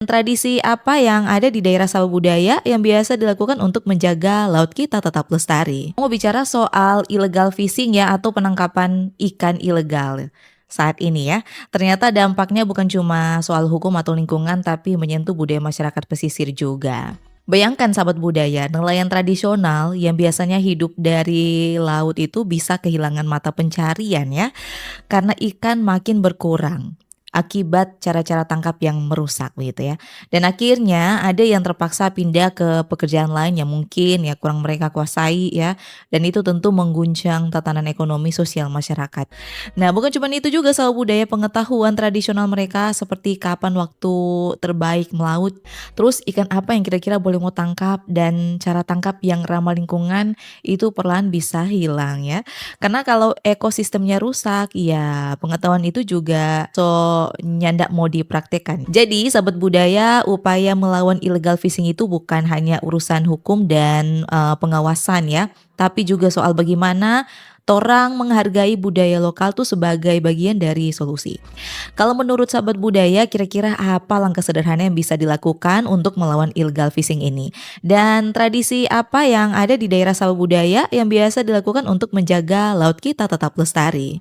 Tradisi apa yang ada di daerah Sawah Budaya yang biasa dilakukan untuk menjaga laut kita tetap lestari? Mau bicara soal illegal fishing ya atau penangkapan ikan ilegal saat ini ya. Ternyata dampaknya bukan cuma soal hukum atau lingkungan tapi menyentuh budaya masyarakat pesisir juga. Bayangkan sahabat budaya, nelayan tradisional yang biasanya hidup dari laut itu bisa kehilangan mata pencarian ya karena ikan makin berkurang akibat cara-cara tangkap yang merusak gitu ya. Dan akhirnya ada yang terpaksa pindah ke pekerjaan lain yang mungkin ya kurang mereka kuasai ya. Dan itu tentu mengguncang tatanan ekonomi sosial masyarakat. Nah, bukan cuma itu juga soal budaya pengetahuan tradisional mereka seperti kapan waktu terbaik melaut, terus ikan apa yang kira-kira boleh mau tangkap dan cara tangkap yang ramah lingkungan itu perlahan bisa hilang ya. Karena kalau ekosistemnya rusak, ya pengetahuan itu juga nyandak mau dipraktekkan. Jadi sahabat budaya, upaya melawan illegal fishing itu bukan hanya urusan hukum dan pengawasan ya, tapi juga soal bagaimana orang menghargai budaya lokal tuh sebagai bagian dari solusi. Kalau menurut sahabat budaya, kira-kira apa langkah sederhana yang bisa dilakukan untuk melawan illegal fishing ini? Dan tradisi apa yang ada di daerah sawah budaya yang biasa dilakukan untuk menjaga laut kita tetap lestari?